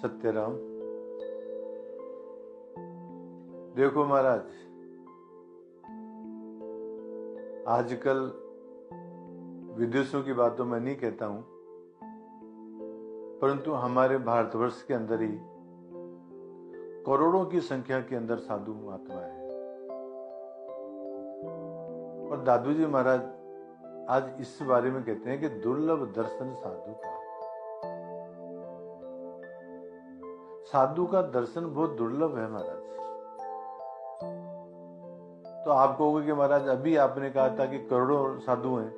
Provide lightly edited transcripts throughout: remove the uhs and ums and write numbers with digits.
सत्यराम। देखो महाराज, आजकल विदेशों की बात तो मैं नहीं कहता हूं, परंतु हमारे भारतवर्ष के अंदर ही करोड़ों की संख्या के अंदर साधु महात्मा है। और दादू जी महाराज आज इस बारे में कहते हैं कि दुर्लभ दर्शन साधु का। साधु का दर्शन बहुत दुर्लभ है महाराज। तो आप कहोगे कि महाराज अभी आपने कहा था कि करोड़ों साधु हैं।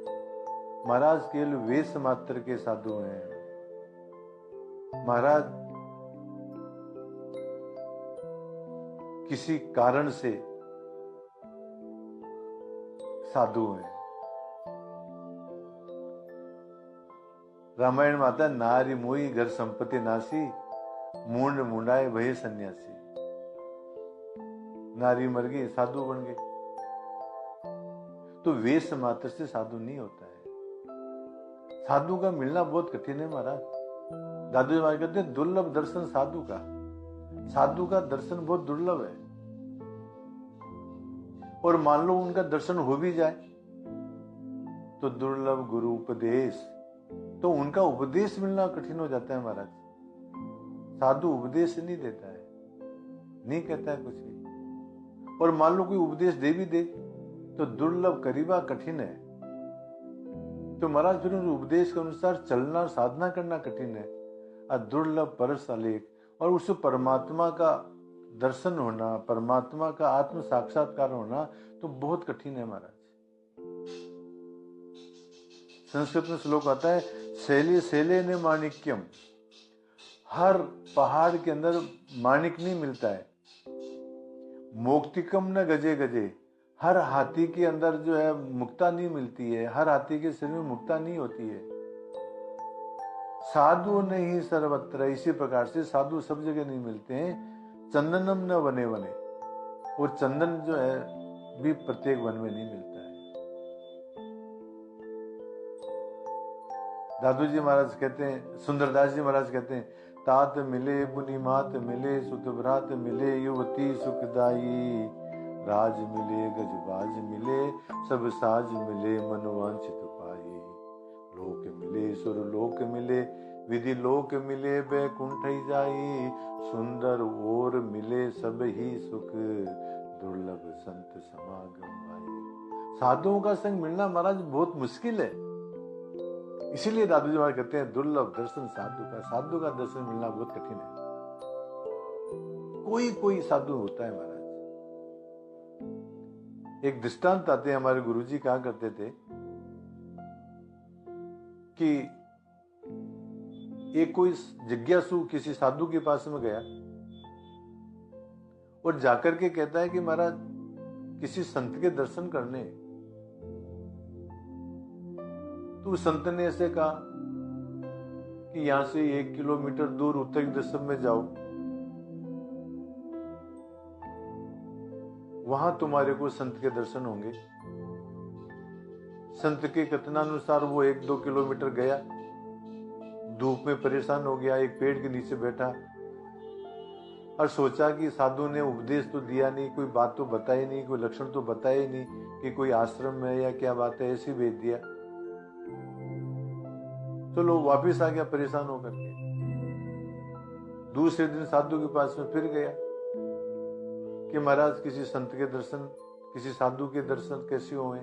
महाराज केवल वेश मात्र के साधु हैं। महाराज किसी कारण से साधु हैं। रामायण में आता है, नारी मोई घर संपत्ति नासी, मूंड मुंडाए भय सन्यासी। नारी मर गई, साधु बन गए। तो वेश मात्र से साधु नहीं होता है। साधु का मिलना बहुत कठिन है महाराज। दादू जी महाराज कहते हैं दुर्लभ दर्शन साधु का। साधु का दर्शन बहुत दुर्लभ है। और मान लो उनका दर्शन हो भी जाए तो दुर्लभ गुरु उपदेश, तो उनका उपदेश मिलना कठिन हो जाता है महाराज। साधु उपदेश नहीं देता है, नहीं कहता है कुछ भी। और मान लो कोई उपदेश दे भी दे तो दुर्लभ करीबा कठिन है। तो महाराज फिर उस उपदेश के अनुसार चलना, साधना करना कठिन है। और दुर्लभ परस अलेख, और उस परमात्मा का दर्शन होना, परमात्मा का आत्म साक्षात्कार होना तो बहुत कठिन है महाराज। संस्कृत में श्लोक आता है, शैले शैले ने माणिक्यम। हर पहाड़ के अंदर माणिक नहीं मिलता है। मोक्तिकम न गजे गजे। हर हाथी के अंदर जो है मुक्ता नहीं मिलती है। हर हाथी के शरीर में मुक्ता नहीं होती है। साधु नहीं सर्वत्र। इसी प्रकार से साधु सब जगह नहीं मिलते हैं। चंदनम न वने वने, और चंदन जो है भी प्रत्येक वन में नहीं मिलता है। दादू जी महाराज कहते हैं, सुंदरदास जी महाराज कहते हैं, तात मिले पुनि मात मिले, सुत भ्रात मिले, युवती सुखदाई। राज मिले गजबाज मिले, सब साज मिले, मनवांछित पाई। लोक मिले सुर लोक मिले, विधि लोक मिले, बैकुंठ जाई। सुंदर और मिले सब ही सुख, दुर्लभ संत समागम आई। साधुओं का संग मिलना महाराज बहुत मुश्किल है। इसीलिए दादू जी महाराज कहते हैं दुर्लभ दर्शन साधु का। साधु का दर्शन मिलना बहुत कठिन है। कोई कोई साधु होता है महाराज। एक दृष्टांत आते हैं, हमारे गुरुजी कहा करते थे कि एक कोई जिज्ञासु किसी साधु के पास में गया और जाकर के कहता है कि महाराज किसी संत के दर्शन करने। तो संत ने ऐसे कहा कि यहां से 1 किलोमीटर दूर उत्तरी दिशा में जाओ, वहां तुम्हारे को संत के दर्शन होंगे। संत के कथनानुसार वो 1-2 किलोमीटर गया, धूप में परेशान हो गया, एक पेड़ के नीचे बैठा और सोचा कि साधु ने उपदेश तो दिया नहीं, कोई बात तो बताई नहीं, कोई लक्षण तो बताए नहीं कि कोई आश्रम है या क्या बात है, ऐसे भेज दिया। चलो वापिस आ गया परेशान होकर के। दूसरे दिन साधु के पास में फिर गया कि महाराज किसी संत के दर्शन, किसी साधु के दर्शन कैसे हुए।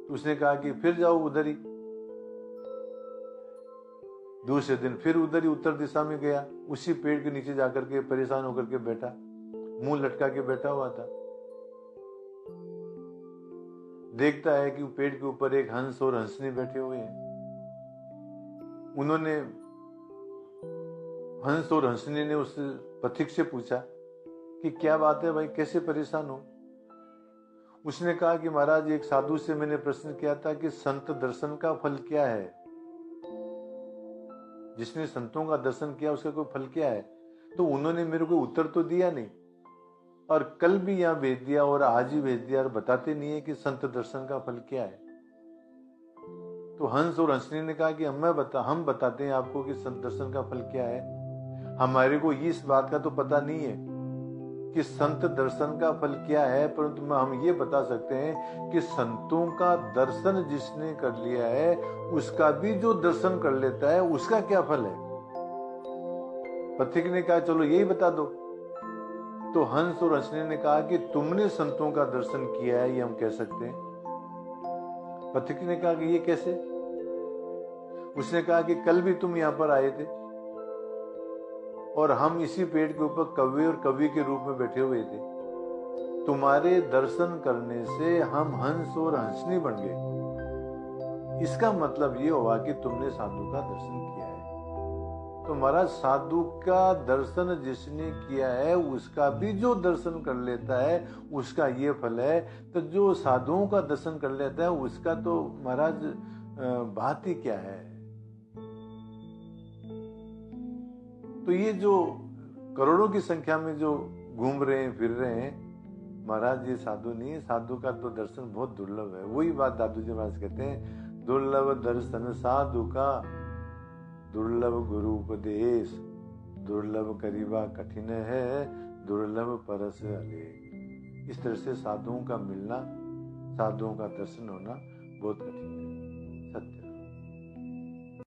उसने कहा कि फिर जाओ उधर ही। दूसरे दिन फिर उधर ही उत्तर दिशा में गया, उसी पेड़ के नीचे जाकर के परेशान होकर के बैठा, मुंह लटका के बैठा हुआ था। देखता है कि पेड़ के ऊपर एक हंस और हंसनी बैठे हुए हैं। उन्होंने, हंस और हंसनी ने उस पथिक से पूछा कि क्या बात है भाई, कैसे परेशान हो। उसने कहा कि महाराज एक साधु से मैंने प्रश्न किया था कि संत दर्शन का फल क्या है। जिसने संतों का दर्शन किया उसका कोई फल क्या है। तो उन्होंने मेरे को उत्तर तो दिया नहीं, और कल भी यहां भेज दिया और आज ही भेज दिया, और बताते नहीं है कि संत दर्शन का फल क्या है। तो हंस और हंसनी ने कहा कि हम बताते हैं आपको कि संत दर्शन का फल क्या है। हमारे को इस बात का तो पता नहीं है कि संत दर्शन का फल क्या है, परंतु हम ये बता सकते हैं कि संतों का दर्शन जिसने कर लिया है उसका भी जो दर्शन कर लेता है उसका क्या फल है। पथिक ने कहा चलो यही बता दो। तो हंस और हंसने ने कहा कि तुमने संतों का दर्शन किया है ये हम कह सकते हैं। पथिक ने कहा कि ये कैसे। उसने कहा कि कल भी तुम यहां पर आए थे और हम इसी पेड़ के ऊपर कवि और कवि के रूप में बैठे हुए थे। तुम्हारे दर्शन करने से हम हंस और हंसनी बन गए। इसका मतलब ये हुआ कि तुमने साधु का दर्शन किया है। तो महाराज साधु का दर्शन जिसने किया है उसका भी जो दर्शन कर लेता है उसका ये फल है। तो जो साधुओं का दर्शन कर लेता है उसका तो महाराज बात ही क्या है। तो ये जो करोड़ों की संख्या में जो घूम रहे हैं फिर रहे हैं महाराज ये साधु नहीं है। साधु का तो दर्शन बहुत दुर्लभ है। वही बात दादू जी महाराज कहते हैं, दुर्लभ दर्शन साधु का, दुर्लभ गुरु उपदेश, दुर्लभ करीबा कठिन है, दुर्लभ परस अलेख। इस तरह से साधुओं का मिलना, साधुओं का दर्शन होना बहुत कठिन है।